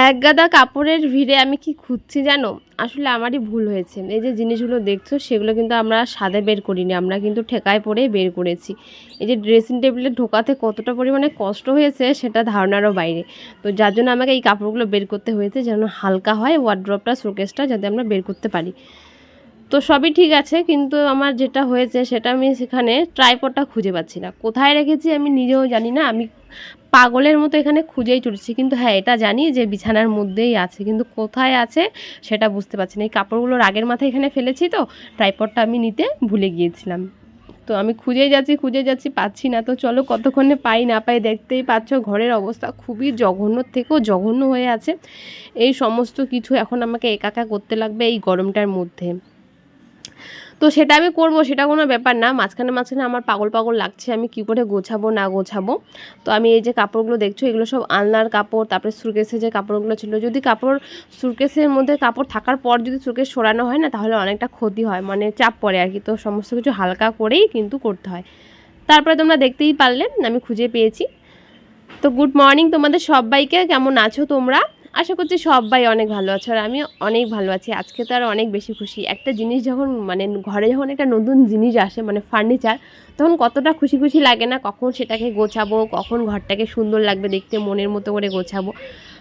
একগাদা কাপড়ের ভিড়ে আমি কি খুঁজছি জানো? আসলে আমারই ভুল হয়েছে। এই যে জিনিসগুলো দেখছো সেগুলো কিন্তু আমরা সাদে বের করিনি, আমরা কিন্তু ঠেকায় পড়ে বের করেছি। এই যে ড্রেসিং টেবিলে ঢোকাতে কতটা পরিমাণে কষ্ট হয়েছে সেটা ধারণারও বাইরে। তো যার জন্য আমাকে এই কাপড়গুলো বের করতে হয়েছে যেন হালকা হয় ওয়ার্ড্রপটা, শোকেসটা, যাতে আমরা বের করতে পারি। তো সবই ঠিক আছে, কিন্তু আমার যেটা হয়েছে সেটা আমি সেখানে ট্রাইপডটা খুঁজে পাচ্ছি না। কোথায় রেখেছি আমি নিজেও জানি না। আমি পাগলের মতো এখানে খুঁজেই চলেছি, কিন্তু হ্যাঁ এটা জানি যে বিছানার মধ্যেই আছে, কিন্তু কোথায় আছে সেটা বুঝতে পারছি না। এই কাপড়গুলো রাগের মাথায় এখানে ফেলেছি, তো ট্রাইপডটা আমি নিতে ভুলে গিয়েছিলাম। তো আমি খুঁজেই যাচ্ছি পাচ্ছি না। তো চলো কতক্ষণে পাই না পাই, দেখতেই পাচ্ছ ঘরের অবস্থা খুবই জঘন্য থেকেও জঘন্য হয়ে আছে। এই সমস্ত কিছু এখন আমাকে একা করতে লাগবে এই গরমটার মধ্যে। তো সেটা আমি করব, সেটা কোনো ব্যাপার না। মাঝখানে আমার পাগল লাগছে, আমি কী করে গোছাবো না গোছাবো। তো আমি এই যে কাপড়গুলো দেখছো এগুলো সব আলনার কাপড়, তারপরে সুটকেসে যে কাপড়গুলো ছিল, যদি কাপড় সুটকেসের মধ্যে কাপড় থাকার পর যদি সুটকেস সরানো হয় না তাহলে অনেকটা ক্ষতি হয়, মানে চাপ পড়ে আর কি। তো সমস্ত কিছু হালকা করেই কিন্তু করতে হয়। তারপরে তোমরা দেখতেই পারলে আমি খুঁজে পেয়েছি। তো গুড মর্নিং তোমাদের সবাইকে, কেমন আছো তোমরা? আশা করছি সবাই অনেক ভালো আছো, আর আমি অনেক ভালো আছি। আজকে তো আর অনেক বেশি খুশি। একটা জিনিস যখন মানে ঘরে যখন একটা নতুন জিনিস আসে, মানে ফার্নিচার, তখন কতটা খুশি লাগে না? কখন সেটাকে গোছাবো, কখন ঘরটাকে সুন্দর লাগবে দেখতে, মনের মতো করে গোছাবো।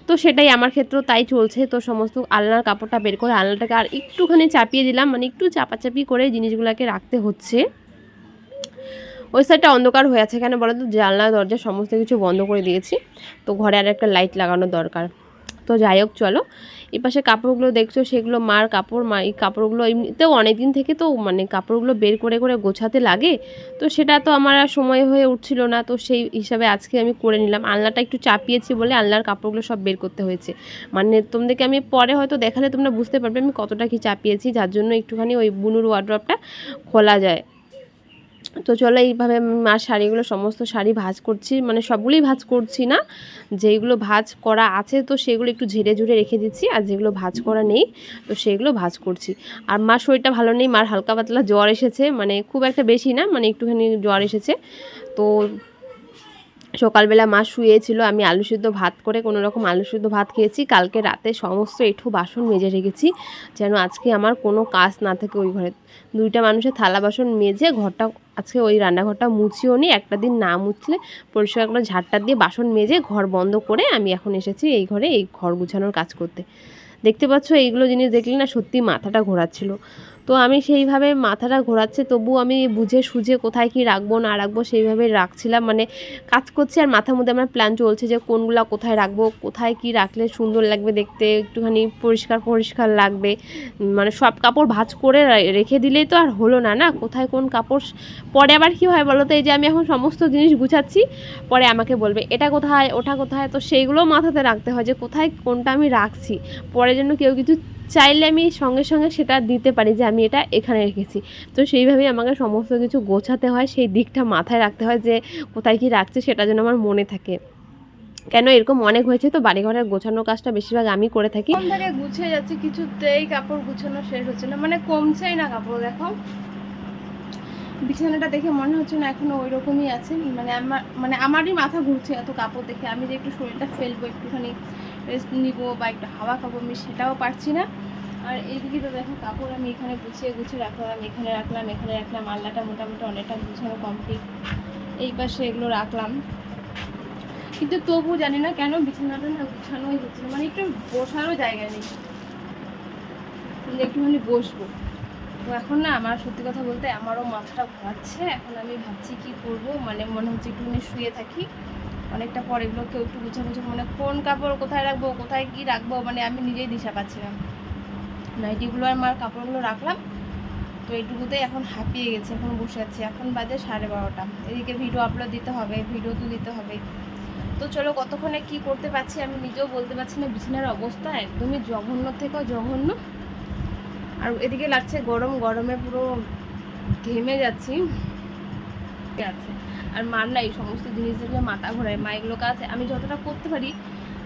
তো সেটাই আমার ক্ষেত্রেও তাই চলছে। তো সমস্ত আলনার কাপড়টা বের করে আলনাটাকে আর একটুখানি চাপিয়ে দিলাম, মানে একটু চাপাচাপি করে জিনিসগুলোকে রাখতে হচ্ছে। ওই সাইডটা অন্ধকার হয়ে আছে, কেন বলো তো? জানলা দরজা সমস্ত কিছু বন্ধ করে দিয়েছি। তো ঘরে আর একটা লাইট লাগানো দরকার। তো যাই হোক চলো, এই পাশে কাপড়গুলো দেখছো সেগুলো মার কাপড়। মা এই কাপড়গুলো এমনিতেও অনেক দিন থেকে তো মানে কাপড়গুলো বের করে গোছাতে লাগে। তো সেটা তো আমার আর সময় হয়ে উঠছিল না, তো সেই হিসাবে আজকে আমি করে নিলাম। আলনাটা একটু চাপিয়েছি বলে আলনার কাপড়গুলো সব বের করতে হয়েছে। মানে তোমাদেরকে আমি পরে হয়তো দেখালে তোমরা বুঝতে পারবে আমি কতটা কি চাপিয়েছি, যার জন্য একটুখানি ওই বুনুর ওয়ার্ড্রপটা খোলা যায়। তো চলো এইভাবে মার শাড়িগুলো, সমস্ত শাড়ি ভাঁজ করছি, মানে সবগুলোই ভাঁজ করছি না, যেইগুলো ভাঁজ করা আছে তো সেগুলো একটু ঝেড়ে ঝুড়ে রেখে দিচ্ছি, আর যেগুলো ভাঁজ করা নেই তো সেগুলো ভাঁজ করছি। আর মার শরীরটা ভালো নেই, মার হালকা পাতলা জ্বর এসেছে, মানে খুব একটা বেশি না, মানে একটুখানি জ্বর এসেছে। তো সকালবেলা মা শুয়েছিল, আমি আলু সিদ্ধ ভাত করে কোনো রকম আলু সিদ্ধ ভাত খেয়েছি। কালকে রাতে সমস্ত এঁঠো বাসন মেজে রেখেছি, যেন আজকে আমার কোনো কাজ না থাকে ওই ঘরে। দুইটা মানুষের থালা বাসন মেজে ঘরটা আজকে ওই রান্নাঘরটা মুছিও নি, একটা দিন না মুছলে পরিষ্কার করে ঝাড়টা দিয়ে বাসন মেজে ঘর বন্ধ করে আমি এখন এসেছি এই ঘরে এই ঘর গুছানোর কাজ করতে। দেখতে পাচ্ছ এইগুলো জিনিস দেখলে না সত্যি মাথাটা ঘোরাচ্ছিল। তো আমি সেইভাবে মাথাটা ঘোরাচ্ছে, তবু আমি বুঝে সুঝে কোথায় কি রাখবো না রাখবো সেইভাবে রাখছিলাম, মানে কাজ করছি আর মাথার মধ্যে আমার প্ল্যান চলছে যে কোনগুলো কোথায় রাখবো, কোথায় কি রাখলে সুন্দর লাগবে দেখতে, একটুখানি পরিষ্কার লাগবে। মানে সব কাপড় ভাঁজ করে রেখে দিলেই তো আর হলো না, না কোথায় কোন কাপড়। পরে আবার কি হয় বলো তো, এই যে আমি এখন সমস্ত জিনিস গুছাচ্ছি, পরে আমাকে বলবে এটা কোথায় ওটা কোথায়, তো সেইগুলো মাথাতে রাখতে হয় যে কোথায় কোনটা আমি রাখছি। পরে যেন কেউ কিছু চাইলে আমি সঙ্গে সঙ্গে সেটা দিতে পারি যে আমি এটা এখানে রেখেছি। তো সেইভাবেই আমাকে সমস্ত কিছু গোছাতে হয়, সেই দিকটা মাথায় রাখতে হয় যে কোথায় কি রাখছে সেটা যেন আমার মনে থাকে। কেন এরকম অনেক হয়েছে, তো বাড়িঘরের গোছানোর কাজটা বেশিরভাগ আমি করে থাকি। থেকে গুছিয়ে যাচ্ছে, কিছুতেই কাপড় গুছানো শেষ হচ্ছে না, মানে কমছেই না কাপড়। দেখো বিছানাটা দেখে মনে হচ্ছে না এখনো ওই রকমই আছে, মানে আমারই মাথা ঘুরছে এত কাপড় দেখে। আমি যে একটু শরীরটা ফেলবো, একটুখানি রেস্ট নিবো বা একটু হাওয়া খাবো, আমি সেটাও পারছি না। আর এইদিকে তো দেখো কাপড় আমি এখানে গুছিয়ে রাখলাম, এখানে রাখলাম। আলনাটা মোটামুটি অনেকটা গুছানো কমপ্লিট। এই পাশে এগুলো রাখলাম, কিন্তু তবু জানি না কেন বিছানাটা না গুছানোই হচ্ছে না, মানে একটু বসারও জায়গা নেই, একটুখানি বসবো। তো এখন না আমার সত্যি কথা বলতে আমারও মাথাটা ঘোরাচ্ছে। এখন আমি ভাবছি কি করব, মানে মনে হচ্ছে একটুখানি শুয়ে থাকি, অনেকটা পর এগুলো কেউ একটু গুছাবো, মানে কোন কাপড় কোথায় রাখবো, কোথায় কি রাখবো, মানে আমি নিজেই দিশা পাচ্ছিলাম। নাইটিগুলো আর মার কাপড়গুলো রাখলাম, তো এইটুকুতেই এখন হাঁপিয়ে গেছে। এখন বসে আছি, এখন বাজে 12:30। এদিকে ভিডিও আপলোড দিতে হবে, ভিডিও তো দিতে হবে। তো চলো কতক্ষণে কি করতে পারছি আমি নিজেও বলতে পারছি না। বিছানার অবস্থা একদমই জঘন্য থেকেও জঘন্য, আর এদিকে লাগছে গরম, গরমে পুরো ঘেমে যাচ্ছি আছে। আর মার না এই সমস্ত জিনিস দেখলে মাথা ঘোরায়। মা এগুলো কাজ আমি যতটা করতে পারি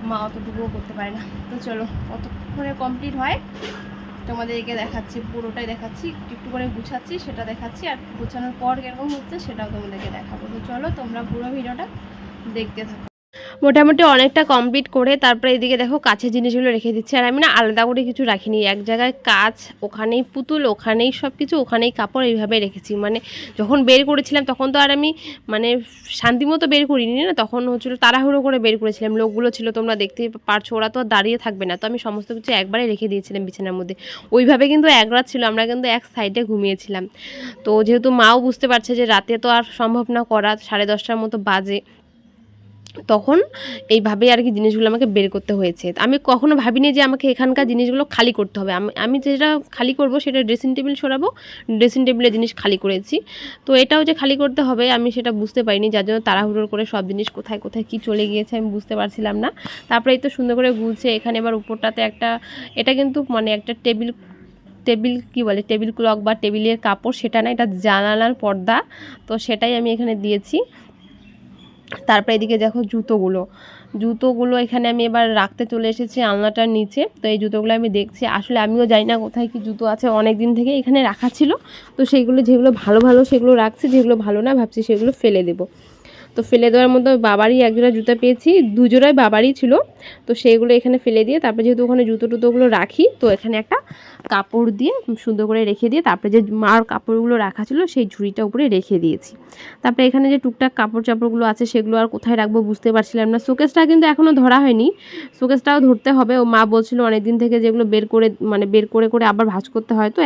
মা অতটুকুও করতে পারে না। তো চলো কতক্ষণে কমপ্লিট হয় তোমাদেরকে দেখাচ্ছি, পুরোটাই দেখাচ্ছি, একটু করে গুছাচ্ছি সেটা দেখাচ্ছি, আর গুছানোর পর কীরকম হচ্ছে সেটাও তোমাদেরকে দেখাবো। তো চলো তোমরা পুরো ভিডিওটা দেখতে থাকো। মোটামুটি অনেকটা কমপ্লিট করে তারপরে এদিকে দেখো কাছের জিনিসগুলো রেখে দিচ্ছি। আর আমি না আলাদা করে কিছু রাখিনি, এক জায়গায় কাচ, ওখানেই পুতুল, ওখানেই সব কিছু, ওখানেই কাপড়, এইভাবে রেখেছি। মানে যখন বের করেছিলাম তখন তো আর আমি মানে শান্তিমতো বের করিনি না, তখন হচ্ছিলো তাড়াহুড়ো করে বের করেছিলাম। লোকগুলো ছিল, তোমরা দেখতেই পারছো, ওরা তো আর দাঁড়িয়ে থাকবে না, তো আমি সমস্ত কিছু একবারে রেখে দিয়েছিলাম বিছানার মধ্যে। ওইভাবে কিন্তু এক রাত ছিল, আমরা কিন্তু এক সাইডে ঘুমিয়েছিলাম। তো যেহেতু মাও বুঝতে পারছে যে রাতে তো আর সম্ভব না করা, 10:30টার মতো বাজে, তখন এইভাবেই আর কি জিনিসগুলো আমাকে বের করতে হয়েছে। আমি কখনো ভাবিনি যে আমাকে এখানকার জিনিসগুলো খালি করতে হবে। আমি যেটা খালি করব সেটা ড্রেসিং টেবিল সরাবো, ড্রেসিং টেবিলের জিনিস খালি করেছি। তো এটাও যে খালি করতে হবে আমি সেটা বুঝতে পারিনি, যার জন্য তাড়াহুড়োর করে সব জিনিস কোথায় কোথায় কী চলে গিয়েছে আমি বুঝতে পারছিলাম না। তারপরে এই তো সুন্দর করে গুলছে এখানে। এবার উপরটাতে একটা, এটা কিন্তু মানে একটা টেবিল কি বলে, টেবিল ক্লক বা টেবিলের কাপড়, সেটা না, এটা জানালার পর্দা, তো সেটাই আমি এখানে দিয়েছি। তারপরে এদিকে দেখো জুতোগুলো এখানে আমি এবার রাখতে চলে এসেছি আলনাটার নিচে। তো এই জুতোগুলো আমি দেখছি, আসলে আমিও জানি না কোথায় কি জুতো আছে, অনেক দিন থেকে এখানে রাখা ছিল। তো সেইগুলো যেগুলো ভালো ভালো সেগুলো রাখছি, যেগুলো ভালো না ভাবছি সেগুলো ফেলে দেবো। তো ফেলে দেওয়ার মতো বাবারই একজোড়া জুতো পেয়েছি, দুজোড়াই বাবারই ছিল, তো সেইগুলো এখানে ফেলে দিয়ে তারপরে যেহেতু ওখানে জুতোগুলো রাখি, তো এখানে একটা কাপড় দিয়ে সুন্দর করে রেখে দিয়ে তারপরে যে মার কাপড়গুলো রাখা ছিল সেই ঝুড়িটা উপরে রেখে দিয়েছি। তারপরে এখানে যে টুকটাক কাপড় চাপড়গুলো আছে সেগুলো আর কোথায় রাখবো বুঝতে পারছিলাম না। শোকেসটা কিন্তু এখনও ধরা হয়নি, শোকেসটাও ধরতে হবে। ও মা বলছিল অনেক দিন থেকে যেগুলো বের করে আবার ভাঁজ করতে হয়, তো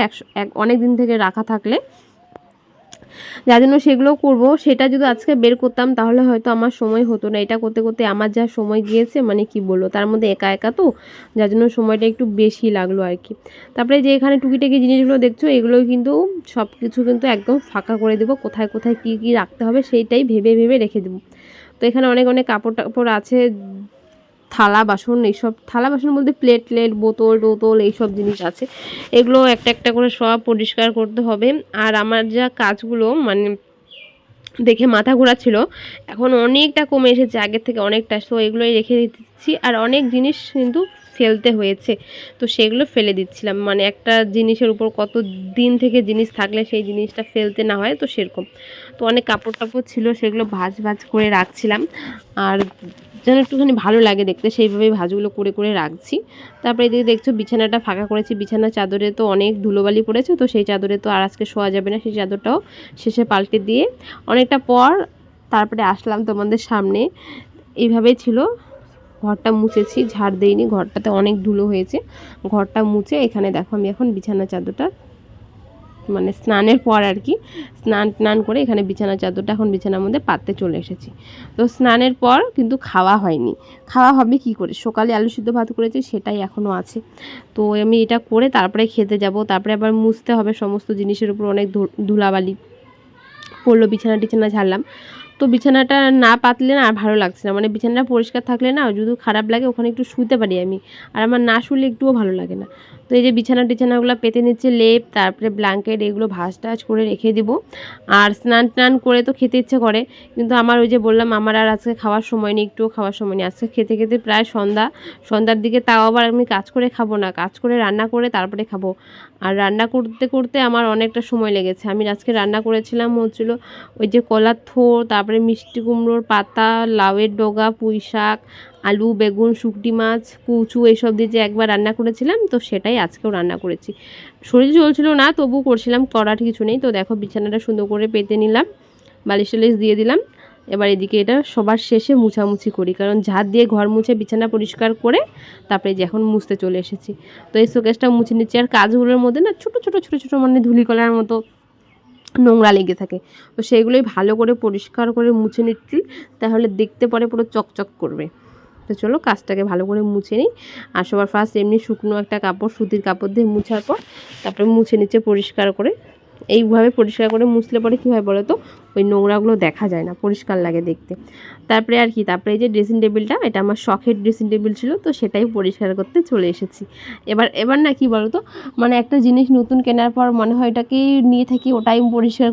অনেক দিন থেকে রাখা থাকলে, যার জন্য সেগুলো করব। সেটা যদি আজকে বের করতাম তাহলে হয়তো আমার সময় হতো না। এটা করতে করতে আমার যা সময় গিয়েছে মানে কি বলবো, তার মধ্যে একা একা তো, যার জন্য সময়টা একটু বেশি লাগলো আর কি। তারপরে যে এখানে টুকিটাকি জিনিসগুলো দেখছো এগুলো কিন্তু সব কিছু কিন্তু একদম ফাঁকা করে দেবো, কোথায় কোথায় কী কী রাখতে হবে সেইটাই ভেবে ভেবে রেখে দেবো। তো এখানে অনেক অনেক কাপড় টাপড় আছে, থালা বাসন, এইসব থালা বাসন বলতে প্লেট বোতল এইসব জিনিস আছে, এগুলো একটা একটা করে সব পরিষ্কার করতে হবে। আর আমার যা কাজগুলো মানে দেখে মাথা ঘোরাচ্ছিল, এখন অনেকটা কমে এসেছে আগের থেকে অনেকটা, সো এগুলোই রেখে দিচ্ছি। আর অনেক জিনিস কিন্তু ফেলতে হয়েছে, তো সেগুলো ফেলে দিচ্ছিলাম। মানে একটা জিনিসের উপর কত দিন থেকে জিনিস থাকলে সেই জিনিসটা ফেলতে না হয়, তো সেরকম। তো অনেক কাপড় টাপড় ছিল, সেগুলো ভাঁজ করে রাখছিলাম, আর যেন একটুখানি ভালো লাগে দেখতে সেইভাবেই ভাঁজগুলো করে করে রাখছি। তারপরে এদিকে দেখছো বিছানাটা ফাঁকা করেছি, বিছানার চাদরে তো অনেক ধুলোবালি পড়েছে, তো সেই চাদরে তো আর আজকে শোয়া যাবে না, সেই চাদরটাও শেষে পাল্টে দিয়ে অনেকটা পর তারপরে আসলাম তোমাদের সামনে। এইভাবেই ছিল, ঘরটা মুছেছি, ঝাড় দেইনি, ঘরটাতে অনেক ধুলো হয়েছে, ঘরটা মুছে এখানে দেখো আমি এখন বিছানা চাদরটা মানে স্নানের পর আর কি, স্নান করে এখানে বিছানার চাদরটা এখন বিছানার মধ্যে পাততে চলে এসেছি। তো স্নানের পর কিন্তু খাওয়া হয়নি, খাওয়া হবে কি করে, সকালে আলু সিদ্ধ ভাত করেছি সেটাই এখনও আছে। তো আমি এটা করে তারপরে খেতে যাব, তারপরে আবার মুছতে হবে সমস্ত জিনিসের উপর অনেক ধুলাবালি পড়লো, বিছানা টিছানা ঝাড়লাম। তো বিছানাটা না পাতলে না আর ভালো লাগছে না, মানে বিছানাটা পরিষ্কার থাকলে না যদি খারাপ লাগে ওখানে একটু শুতে পারি আমি, আর আমার না শুলে একটুও ভালো লাগে না। তো এই যে টিছানাগুলো পেতে নিচ্ছে, লেপ তারপরে ব্ল্যাঙ্কেট এগুলো ভাঁজ টাজ করে রেখে দিব। আর স্নান করে তো খেতে ইচ্ছে করে, কিন্তু আমার ওই যে বললাম আমার আর আজকে খাওয়ার সময় নেই, একটুও খাওয়ার সময় নেই। আজকে খেতে খেতে প্রায় সন্ধ্যার দিকে, তাও আবার আমি কাজ করে খাবো না, কাজ করে রান্না করে তারপরে খাবো। আর রান্না করতে করতে আমার অনেকটা সময় লেগেছে। আমি আজকে রান্না করেছিলাম হচ্ছিল ওই যে কলার থোড়, তারপরে মিষ্টি কুমড়োর পাতা, লাউয়ের ডগা, পুঁই শাক, আলু, বেগুন, শুকটি মাছ, কুচু এইসব দিয়ে যে একবার রান্না করেছিলাম, তো সেটাই আজকেও রান্না করেছি। শরীর চলছিল না তবু করছিলাম, করার কিছু নেই। তো দেখো বিছানাটা সুন্দর করে পেতে নিলাম, বালিশ টালিশ দিয়ে দিলাম। এবার এদিকে এটা সবার শেষে মুছামুছি করি, কারণ ঝাড় দিয়ে ঘর মুছে বিছানা পরিষ্কার করে তারপরে যে এখন মুছতে চলে এসেছি। তো এই শোকেসটা মুছে নিচ্ছি। আর কাজগুলোর মধ্যে না ছোটো ছোটো মানে ধুলিকলার মতো নোংরা লেগে থাকে, তো সেইগুলোই ভালো করে পরিষ্কার করে মুছে নিচ্ছি, তাহলে দেখতে পরে পুরো চকচক করবে। তো চলো কাজটাকে ভালো করে মুছে নিই। আর সবার ফার্স্ট এমনি শুকনো একটা কাপড়, সুতির কাপড় দিয়ে মুছার পর তারপরে মুছে নিচ্ছে পরিষ্কার করে। এইভাবে পরিষ্কার করে মুছলে পরে কী হয় বলো তো, ওই নোংরাগুলো দেখা যায় না, পরিষ্কার লাগে দেখতে। তারপরে আর কি, তারপরে এই যে ড্রেসিং টেবিলটা, এটা আমার শখের ড্রেসিং টেবিল ছিল, তো সেটাই পরিষ্কার করতে চলে এসেছি। এবার না কি বলো তো, মানে একটা জিনিস নতুন কেনার পর মনে হয় এটাকেই নিয়ে থাকি, ওটাই পরিষ্কার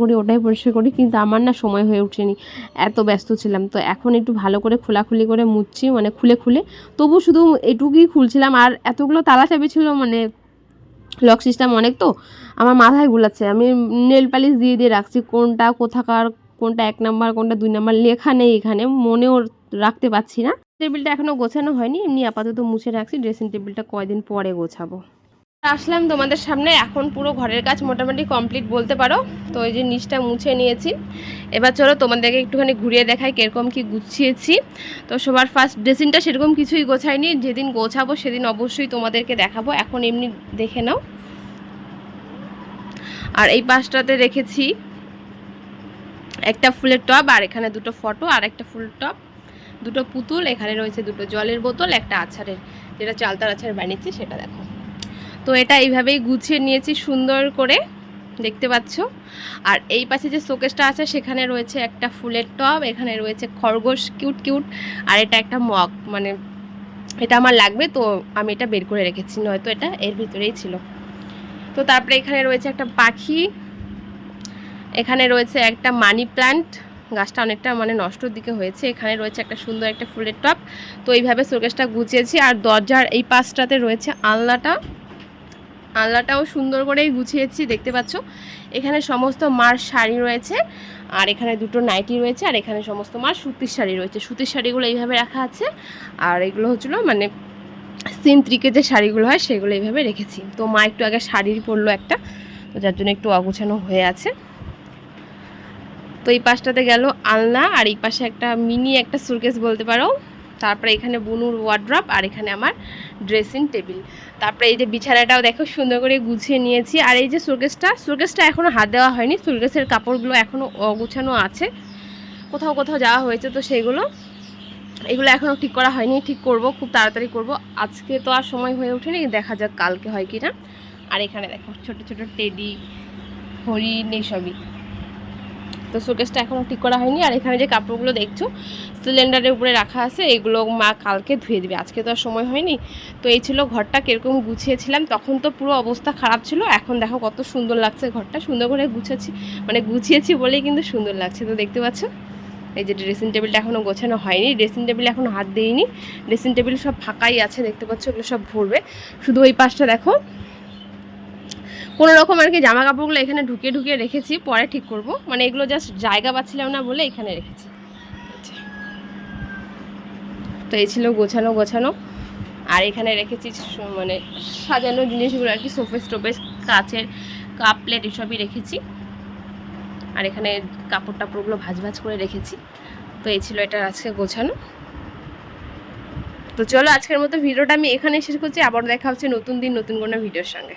করি, কিন্তু আমার না সময় হয়ে ওঠেনি, এত ব্যস্ত ছিলাম। তো এখন একটু ভালো করে খোলাখুলি করে মুছছি, মানে খুলে তবু শুধু এটুকুই খুলছিলাম, আর এতগুলো তালা চাবি ছিল, মানে লক সিস্টেম অনেক, তো আমার মাথায় গুলাচ্ছে। আমি নেল পালিশ দিয়ে রাখছি, কোনটা কোথাকার, কোনটা 1 নাম্বার কোনটা 2 নাম্বার লেখা নেই এখানে, মনেও রাখতে পারছি না। টেবিলটা এখনও গোছানো হয়নি, এমনি আপাতত মুছে রাখছি, ড্রেসিং টেবিলটা কয়দিন পরে গোছাবো। আসলাম তোমাদের সামনে, এখন পুরো ঘরের কাজ মোটামুটি কমপ্লিট বলতে পারো। তো এই যে নিচটা মুছে নিয়েছি, এবার চলো তোমাদেরকে একটুখানি ঘুরিয়ে দেখাই কীরকম কি গুছিয়েছি। তো সবার ফার্স্ট ড্রেসিংটা সেরকম কিছুই গোছাইনি, যেদিন গোছাবো সেদিন অবশ্যই তোমাদেরকে দেখাবো, এখন এমনি দেখে নাও। আর এই পাশটাতে রেখেছি একটা ফুলের টব, আর এখানে দুটো ফটো, আর একটা ফুল টব, দুটো পুতুল, এখানে রয়েছে দুটো জলের বোতল, একটা আচারের, যেটা চালতার আচার বানিয়েছি সেটা দেখো। তো এটা এইভাবেই গুছিয়ে নিয়েছি সুন্দর করে, দেখতে পাচ্ছ। আর এই পাশে যে শোকেসটা আছে সেখানে রয়েছে একটা ফুলের টব, এখানে রয়েছে খরগোশ কিউট কিউট, আর এটা একটা মগ, মানে এটা আমার লাগবে তো আমি এটা বের করে রেখেছি, নয়তো এটা এর ভিতরেই ছিল। তো তারপরে এখানে রয়েছে একটা পাখি, এখানে রয়েছে একটা মানি প্ল্যান্ট, গাছটা অনেকটা মানে নষ্টর দিকে হয়েছে, এখানে রয়েছে একটা সুন্দর একটা ফুলের টব। তো এইভাবে শোকেসটা গুছিয়েছি। আর দরজার এই পাশটাতে রয়েছে আলনাটাও সুন্দর করেই গুছিয়েছি, দেখতে পাচ্ছ। এখানে সমস্ত মার শাড়ি রয়েছে, আর এখানে দুটো নাইটি রয়েছে, আর এখানে সমস্ত মার সুতির শাড়ি রয়েছে। সুতির শাড়িগুলো এইভাবে রাখা আছে, আর এগুলো হচ্ছিলো মানে সিনথ্রিকে যে শাড়িগুলো হয় সেগুলো এইভাবে রেখেছি। তো মা একটু আগে শাড়ি পরলো একটা, তো যার জন্য একটু অগোছানো হয়ে আছে। তো এই পাশটাতে গেল আলনা, আর এই পাশে একটা মিনি একটা সুটকেস বলতে পারো। তারপরে এখানে বুনুর ওয়ার্ড্রপ, আর এখানে আমার ড্রেসিং টেবিল। তারপরে এই যে বিছানাটাও দেখো সুন্দর করে গুছিয়ে নিয়েছি। আর এই যে সুটকেসটা এখনও হাত দেওয়া হয়নি, সুটকেসের কাপড়গুলো এখনও অগুছানো আছে, কোথাও কোথাও যাওয়া হয়েছে, তো এগুলো এখনও ঠিক করা হয়নি, ঠিক করব, খুব তাড়াতাড়ি করব। আজকে তো আর সময় হয়ে ওঠেনি, দেখা যাক কালকে হয় কি না। আর এখানে দেখো ছোট ছোট টেডি, হরিণ, এইসবই। তো শোকেসটা এখনও ঠিক করা হয়নি। আর এখানে যে কাপড়গুলো দেখছো সিলিন্ডারের উপরে রাখা আছে, এগুলো মা কালকে ধুয়ে দিবে, আজকে তো আর সময় হয়নি। তো এই ছিল ঘরটা কীরকম গুছিয়েছিলাম, তখন তো পুরো অবস্থা খারাপ ছিল, এখন দেখো কত সুন্দর লাগছে ঘরটা, সুন্দর করে গুছিয়েছি বলেই কিন্তু সুন্দর লাগছে। তো দেখতে পাচ্ছ এই যে ড্রেসিং টেবিলটা এখনও গোছানো হয়নি, ড্রেসিং টেবিল এখনও হাত দিইনি, ড্রেসিং টেবিল সব ফাঁকাই আছে, দেখতে পাচ্ছ, এগুলো সব ভরবে। শুধু ওই পাশটা দেখো কোনো রকম আর কি জামা কাপড়গুলো এখানে ঢুকিয়ে রেখেছি, পরে ঠিক করব, মানে এগুলো জাস্ট জায়গা পাচ্ছিলাম না বলে এখানে রেখেছি। তো এই ছিল গোছানো। আর এখানে রেখেছি মানে সাজানো জিনিসগুলো আর কি, শোকেস টোকেস, কাচের কাপ প্লেট এসবই রেখেছি। আর এখানে কাপড় টাপড়গুলো ভাঁজ করে রেখেছি। তো এই ছিল এটা আজকে গোছানো। তো চলো আজকের মতো ভিডিওটা আমি এখানে শেষ করছি, আবার দেখা হচ্ছে নতুন দিন নতুন কোনো ভিডিওর সঙ্গে।